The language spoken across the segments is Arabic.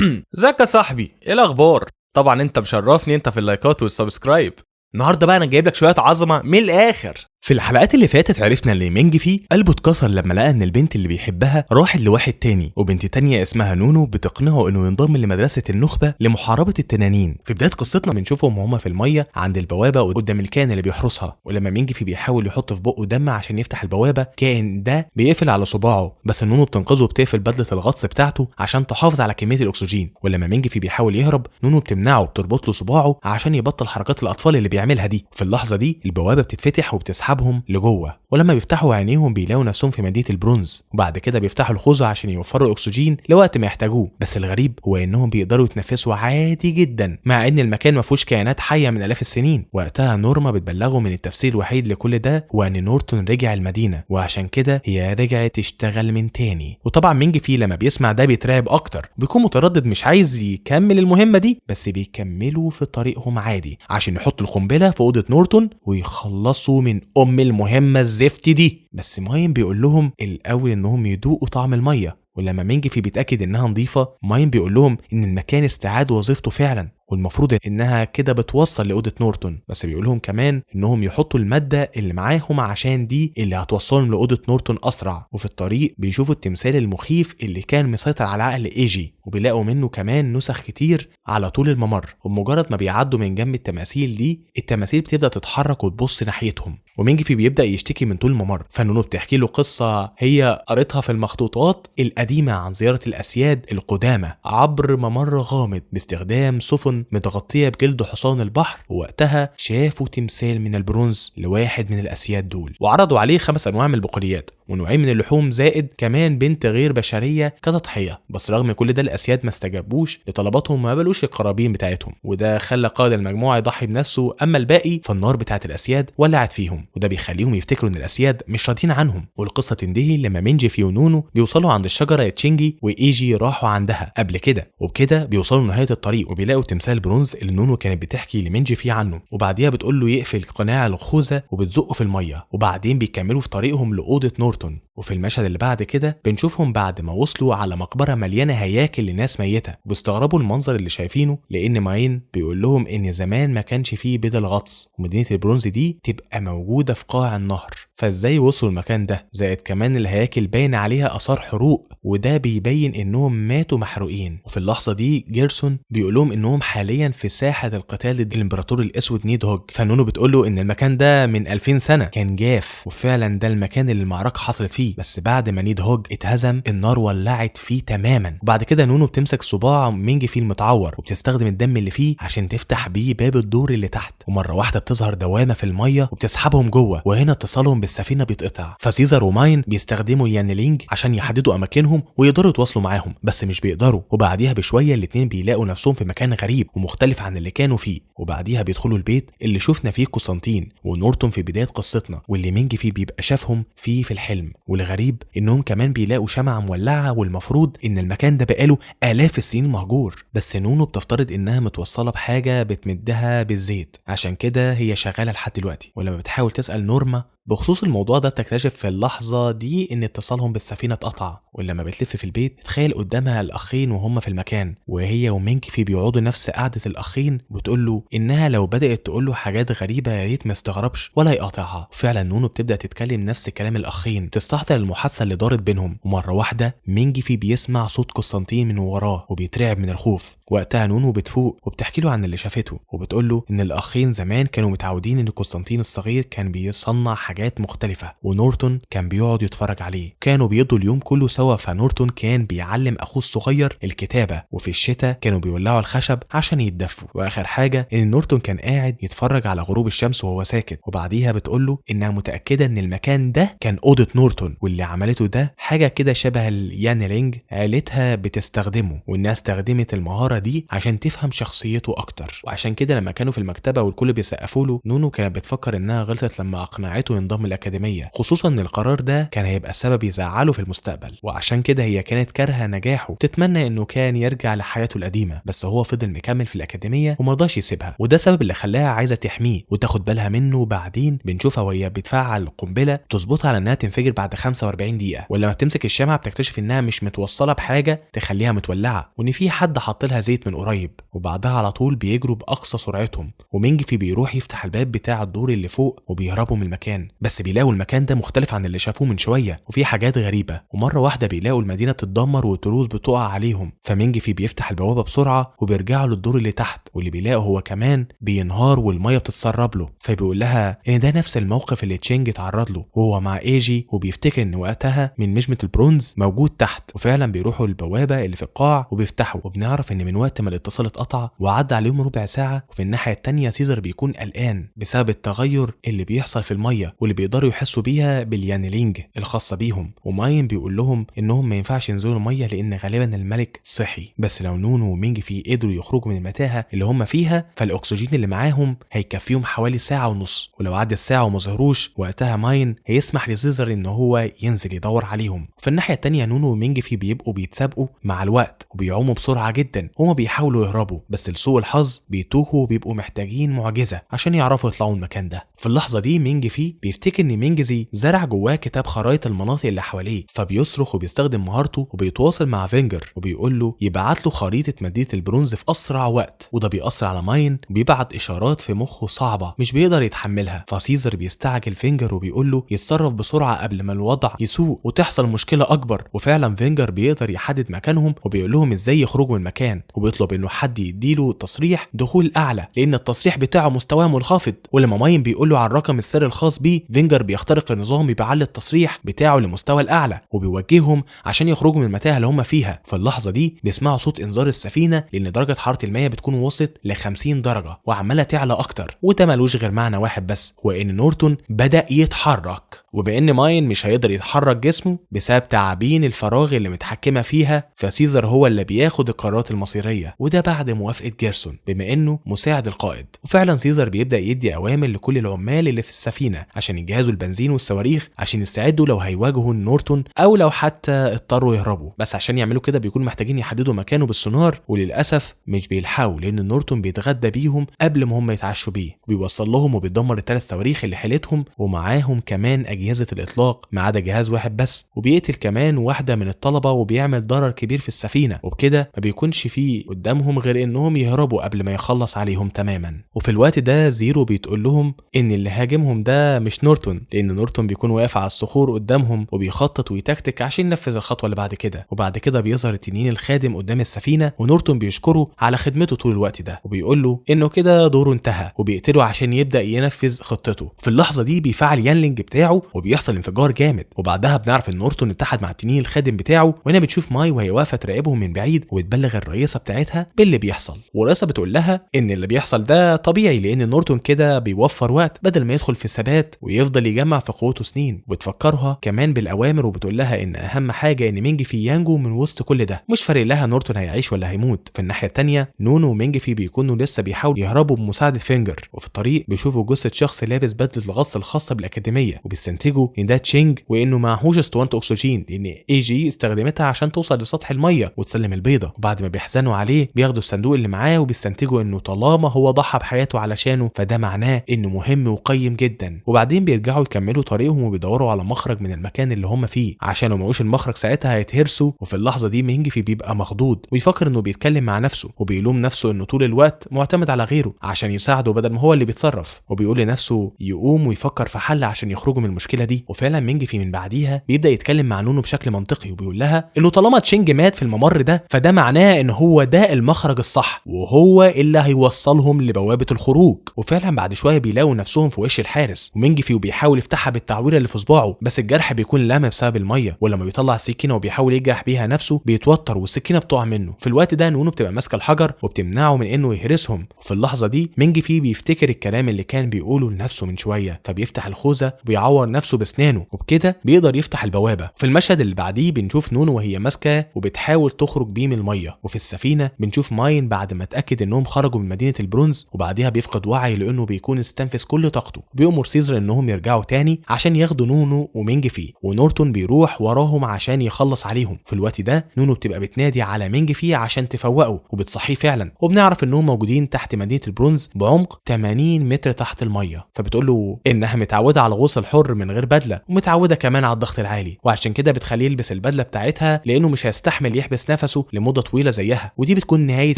ازيك يا صاحبي؟ ايه الاخبار؟ طبعا انت مشرفني انت في اللايكات والسبسكرايب. النهارده بقى انا جايب لك شويه عظمه من الاخر. في الحلقات اللي فاتت عرفنا ان مينج في قلبه اتكسر لما لقى ان البنت اللي بيحبها راحت لواحد تاني، وبنت تانية اسمها نونو بتقنعه انه ينضم لمدرسه النخبه لمحاربه التنانين. في بدايه قصتنا بنشوفهم وهما في الميه عند البوابه وقدام الكائن اللي بيحرسها، ولما مينج في بيحاول يحط في بقه دم عشان يفتح البوابه، كائن ده بيقفل على صباعه، بس نونو بتنقذه وبتقفل بدله الغطس بتاعته عشان تحافظ على كميه الاكسجين. ولما مينج في بيحاول يهرب، نونو بتمنعه وبتربط له صباعه عشان يبطل حركات الاطفال اللي بيعملها دي. في اللحظه دي البوابه بتتفتح وبتسحبهم لجوه، ولما بيفتحوا عينيهم بيلاقوا نفسهم في مدينه البرونز، وبعد كده بيفتحوا الخوذه عشان يوفروا الاكسجين لوقت ما يحتاجوه. بس الغريب هو انهم بيقدروا يتنفسوا عادي جدا مع ان المكان ما فيهوش كائنات حيه من الاف السنين. وقتها نورما بتبلغه من التفسير الوحيد لكل ده هو ان نورتون رجع المدينه، وعشان كده هي رجعت تشتغل من تاني. وطبعا مينج في لما بيسمع ده بيترعب اكتر، بيكون متردد مش عايز يكمل المهمه دي، بس بيكملوا في طريقهم عادي عشان يحطوا القنبله في اوضه نورتون ويخلصوا من المهمه الزفت دي. بس ماين بيقول لهم الاول انهم يدوقوا طعم الميه، ولما مينج في بيتاكد انها نظيفه، ماين بيقول لهم ان المكان استعاد وظيفته فعلا، والمفروض انها كده بتوصل لاوضه نورتون. بس بيقول لهم كمان انهم يحطوا الماده اللي معاهم عشان دي اللي هتوصلهم لاوضه نورتون اسرع. وفي الطريق بيشوفوا التمثال المخيف اللي كان مسيطر على عقل ايجي، وبيلاقوا منه كمان نسخ كتير على طول الممر. وبمجرد ما بيعدوا من جنب التماثيل دي، التماثيل بتبدا تتحرك وتبص ناحيتهم، ومينج في بيبدا يشتكي من طول الممر. فنونو بتحكي له قصه هي قريتها في المخطوطات القديمه عن زياره الاسياد القدامى عبر ممر غامض باستخدام سفن متغطيه بجلد حصان البحر، ووقتها شافوا تمثال من البرونز لواحد من الاسياد دول، وعرضوا عليه 5 انواع من البقوليات ونوعين من اللحوم، زائد كمان بنت غير بشريه كتضحيه. بس رغم كل ده الاسياد ما استجابوش لطلباتهم، ما بلوش القرابين بتاعتهم، وده خلى قائد المجموعه يضحي بنفسه. اما الباقي فالنار بتاعت الاسياد ولعت فيهم، وده بيخليهم يفتكروا ان الاسياد مش راضيين عنهم. والقصه تنتهي لما مينج في ونونو بيوصلوا عند الشجره تشينجي وايجي راحوا عندها قبل كده، وبكده بيوصلوا لنهايه الطريق وبيلاقوا تمثال برونز اللي نونو كانت بتحكي لمينج في عنه. وبعديها بتقول له يقفل قناع الخوذه وبتزقه في الميه، وبعدين بيكملوا في طريقهم لاوضه نورتون. وفي المشهد اللي بعد كده بنشوفهم بعد ما وصلوا على مقبره مليانه هياكل لناس ميته، وبيستغربوا المنظر اللي شايفينه لان ماين بيقول لهم ان زمان ما كانش فيه بدل غطس، ومدينه البرونز دي تبقى موجوده في قاع النهر، فازاي وصلوا المكان ده؟ زائد كمان الهياكل باين عليها اثار حروق، وده بيبين انهم ماتوا محروقين. وفي اللحظه دي جيرسون بيقول لهم انهم حاليا في ساحه القتال ضد الامبراطور الاسود نيد هوج. فنونو بتقول له ان المكان ده من 2000 سنه كان جاف، وفعلا ده المكان اللي المعركه حصلت فيه، بس بعد ما نيد هوج اتهزم النار ولعت فيه تماما. وبعد كده نونو بتمسك صباع مينج فيه المتعور وبتستخدم الدم اللي فيه عشان تفتح بيه باب الدور اللي تحت، ومره واحده بتظهر دوامه في الميه وبتسحبهم جوه، وهنا اتصالهم بالسفينه بيتقطع. فسيزر وماين بيستخدموا يانلينج عشان يحددوا اماكنهم ويقدروا يتواصلوا معاهم، بس مش بيقدروا. وبعديها بشويه الاتنين بيلاقوا نفسهم في مكان غريب ومختلف عن اللي كانوا فيه، وبعديها بيدخلوا البيت اللي شفنا فيه قسطنطين ونورتون في بدايه قصتنا، واللي مينج فيه بيبقى شافهم فيه في الحلم. والغريب انهم كمان بيلاقوا شمعة مولعة، والمفروض ان المكان ده بقاله آلاف السنين مهجور، بس نونو بتفترض انها متوصلة بحاجة بتمدها بالزيت، عشان كده هي شغالة لحد دلوقتي. ولما بتحاول تسأل نورما بخصوص الموضوع ده بتكتشف في اللحظة دي ان اتصالهم بالسفينة اتقطع. ولما بتلف في البيت تخيل قدامها الاخين وهم في المكان، وهي ومينج في بيقعدوا نفس قعدة الاخين، بتقول له انها لو بدأت تقول له حاجات غريبة يا ريت ما يستغربش ولا يقاطعها. فعلا نونو بتبدأ تتكلم نفس كلام الاخين، تستحضر المحادثة اللي دارت بينهم. ومرة واحدة مينج في بيسمع صوت قسطنطين من وراه وبيترعب من الخوف. وقتها نونو بتفوق وبتحكي له عن اللي شافته، وبتقول له ان الاخين زمان كانوا متعودين ان قسطنطين الصغير كان بيصنع حاجات مختلفة ونورتون كان بيقعد يتفرج عليه. كانوا بيقضوا اليوم كله سوا، فنورتون كان بيعلم اخوه الصغير الكتابة، وفي الشتاء كانوا بيولعوا الخشب عشان يتدفوا. واخر حاجة ان نورتون كان قاعد يتفرج على غروب الشمس وهو ساكت. وبعديها بتقول له انها متأكدة ان المكان ده كان اوضة نورتون، واللي عملته ده حاجة كده شبه اليانلينج عيلتها بتستخدمه، وانها استخدمت المهارة دي عشان تفهم شخصيته اكتر. وعشان كده لما كانوا في المكتبة والكل بيسقفوا له، نونو كانت بتفكر انها غلطت لما اقنعته ينضم الأكاديمية، خصوصا ان القرار ده كان هيبقى سبب يزعله في المستقبل، وعشان كده هي كانت كارهة نجاحه، تتمنى انه كان يرجع لحياته القديمة، بس هو فضل مكمل في الأكاديمية ومرضاش يسيبها، وده سبب اللي خلاها عايزة تحميه وتاخد بالها منه. وبعدين بنشوفها وهي بتفعل القنبلة تظبطها على انها تنفجر بعد 45 دقيقة، ولما بتمسك الشمعة بتكتشف انها مش متوصلة بحاجة تخليها متولعة، وان في حد حط لها زيت من قريب. وبعدها على طول بيجروا بأقصى سرعتهم، ومينج في بيروح يفتح الباب بتاع الدور اللي فوق وبيهربوا من المكان، بس بيلاقوا المكان ده مختلف عن اللي شافوه من شوية وفي حاجات غريبة. ومرة واحدة بيلاقوا المدينة بتتدمر والتروس بتقع عليهم، فمينج في بيفتح البوابة بسرعة وبيرجعوا للدور اللي تحت، واللي بيلاقوا هو كمان بينهار والمية بتتسرب له. فبيقول لها ان ده نفس الموقف اللي تشينج اتعرض له وهو مع ايجي، وبيفتكر ان وقتها من نجمة البرونز موجود تحت. وفعلا بيروحوا للبوابة اللي في القاع وبيفتحوا، وبنعرف ان من وقت ما الاتصال اتقطع وعدى عليهم ربع ساعة، وفي الناحية التانية سيزر بيكون قلقان بسبب التغير اللي بيحصل في المية واللي بيقدروا يحسوا بيها باليانيلينج الخاصة بيهم. وماين بيقول لهم انهم ما ينفعش ينزلوا المية لان غالبا الملك صحي، بس لو نونو ومينج في قدروا يخرجوا من المتاهة اللي هم فيها فالاكسجين اللي معاهم هيكفيهم حوالي ساعة ونص، ولو عدى الساعة وما ظهروش وقتها ماين هيسمح لسيزر ان هو ينزل يدور عليهم. في الناحية التانية نونو ومينج في بيبقوا بيتسابقوا مع الوقت وبيعوموا بسرعة جدا، هما بيحاولوا يهربوا بس لسوء الحظ بيتوهوا وبيبقوا محتاجين معجزة عشان يعرفوا يطلعوا المكان ده. في اللحظة دي مينج في بيفتكر ان مينجزي زرع جواه كتاب خرائط المناطق اللي حواليه، فبيصرخ وبيستخدم مهارته وبيتواصل مع فينجر وبيقول له يبعت له خريطة مدينة البرونز في اسرع وقت، وده بيأثر على ماين وبيبعت اشارات في مخه صعبة مش بيقدر يتحملها. فسيزر بيستعجل فينجر وبيقول له يتصرف بسرعة قبل ما الوضع يسوء وتحصل مشكلة اكبر. وفعلا فينجر بيقدر يحدد مكانهم وبيقول لهم ازاي يخرجوا من المكان، وبيطلب انه حد يديله تصريح دخول اعلى لان التصريح بتاعه مستواه منخفض. ولما ماين بيقول له على الرقم السري الخاص بيه، فينجر بيخترق النظام بيعلي التصريح بتاعه لمستوى الاعلى وبيوجههم عشان يخرجوا من المتاهه اللي هم فيها. في اللحظه دي بيسمعوا صوت انذار السفينه لان درجه حراره المياه بتكون وصلت ل 50 درجه وعماله تعلى اكتر، وده ملوش غير معنى واحد بس، هو ان نورتون بدا يتحرك، وبان ماين مش هيقدر يتحرك جسمه بسبب تعابين الفراغ اللي متحكمه فيها، فسيزر هو اللي بياخد القرارات المصيريه، وده بعد موافقه جيرسون بما انه مساعد القائد. وفعلا سيزر بيبدا يدي اوامر لكل العمال اللي في السفينه عشان يجهزوا البنزين والصواريخ عشان يستعدوا لو هيواجهوا نورتون او لو حتى اضطروا يهربوا، بس عشان يعملوا كده بيكونوا محتاجين يحددوا مكانه بالسونار، وللاسف مش بيلحقوا لان نورتون بيتغدى بيهم قبل ما هم يتعشوا بيه، وبيوصل لهم وبيدمر الثلاث صواريخ اللي حيلتهم ومعاهم كمان اجهزه الاطلاق ما عدا جهاز واحد بس، وبيقتل كمان واحده من الطلبه وبيعمل ضرر كبير في السفينه، وبكده ما بيكونش فيه قدامهم غير انهم يهربوا قبل ما يخلص عليهم تماما. وفي الوقت ده زيرو بيتقول لهم ان اللي هاجمهم ده مش نورتون، لان نورتون بيكون واقف على الصخور قدامهم وبيخطط ويتكتك عشان ينفذ الخطوه اللي بعد كده. وبعد كده بيظهر التنين الخادم قدام السفينه ونورتون بيشكره على خدمته طول الوقت ده وبيقول له انه كده دوره انتهى وبيقتله عشان يبدا ينفذ خطته. في اللحظه دي بيفعل يانلينج بتاعه وبيحصل انفجار جامد، وبعدها بنعرف ان نورتون اتحد مع التنين الخادم بتاعه، وهنا بتشوف ماي وهي واقفه تراقبهم من بعيد وبتبلغ الرئيسه بتاعتها باللي بيحصل، والرئيسه بتقول لها ان اللي بيحصل ده طبيعي لان نورتون كده بيوفر وقت بدل ما يدخل في ثبات ويفضل يجمع في قوته سنين، وبتفكرها كمان بالاوامر وبتقول لها ان اهم حاجه ان مينج في يانجو من وسط كل ده، مش فارق لها نورتون هيعيش ولا هيموت. في الناحيه الثانيه نونو ومينج في بيكونوا لسه بيحاولوا يهربوا بمساعده فينجر، وفي الطريق بيشوفوا جثه شخص لابس بدله الغطس الخاصه بالاكاديميه وبيستنتجوا ان ده تشينج وانه معهوش اسطوانه اكسجين لان اي جي استخدمتها عشان توصل لسطح الميه وتسلم البيضه، وبعد ما بيحزنوا عليه بياخدوا الصندوق اللي معاه وبيستنتجوا انه طالما هو ضحى بحياته علشانه فده معناه انه مهم وقيم جدا. وبعدين بيرجعوا يكملوا طريقهم وبيدوروا على مخرج من المكان اللي هم فيه عشان لو ماقوش المخرج ساعتها هيتهرسوا. وفي اللحظه دي مينج في بيبقى مخضوض ويفكر انه بيتكلم مع نفسه وبيلوم نفسه انه طول الوقت معتمد على غيره عشان يساعده بدل ما هو اللي بيتصرف، وبيقول لنفسه يقوم ويفكر في حل عشان يخرجوا من المشكله دي. وفعلا مينج في من بعديها بيبدا يتكلم مع نونو بشكل منطقي وبيقول لها انه طالما تشينج مات في الممر ده فده معناه ان هو ده المخرج الصح وهو اللي هيوصلهم لبوابه الخروج. وفعلا بعد شويه بيلاقوا نفسهم في وش الحارس ومينج في وبيحاول يفتحها بالتعويره اللي في صباعه، بس الجرح بيكون لامع بسبب الميه، ولما بيطلع السكينه وبيحاول يجرح بيها نفسه بيتوتر والسكينه بتقع منه. في الوقت ده نونو بتبقى ماسكه الحجر وبتمنعه من انه يهرسهم، وفي اللحظه دي مينج في بيفتكر الكلام اللي كان بيقوله لنفسه من شويه فبيفتح الخوذه وبيعور نفسه بسنانه، وبكده بيقدر يفتح البوابه. في المشهد اللي بعديه بنشوف نونو وهي ماسكه وبتحاول تخرج بيه من الميه، وفي السفينه بنشوف ماين بعد ما اتاكد انهم خرجوا من مدينه البرونز، وبعديها بيفقد وعي لانه بيكون استنفذ كل طاقته. بيأمر سيزر انهم يرجعوا تاني عشان ياخدوا نونو ومينج في، ونورتون بيروح وراهم عشان يخلص عليهم. في الوقت ده نونو بتبقى بتنادي على مينج في عشان تفوقه، وبتصحيه فعلا، وبنعرف انهم موجودين تحت مدينه البرونز بعمق 80 متر تحت الميه. فبتقول له انها متعوده على الغوص الحر من غير بدله، ومتعوده كمان على الضغط العالي، وعشان كده بتخليه يلبس البدله بتاعتها لانه مش هيستحمل يحبس نفسه لمده طويله زيها. ودي بتكون نهايه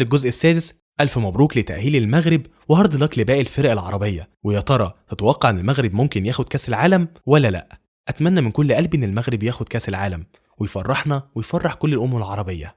الجزء السادس. الف مبروك لتأهيل المغرب، وهارد لك لباقي الفرق العربيه. ويا ترى تتوقع ان المغرب ممكن ياخد كاس العالم ولا لا؟ اتمنى من كل قلبي ان المغرب ياخد كاس العالم ويفرحنا ويفرح كل الامم العربيه.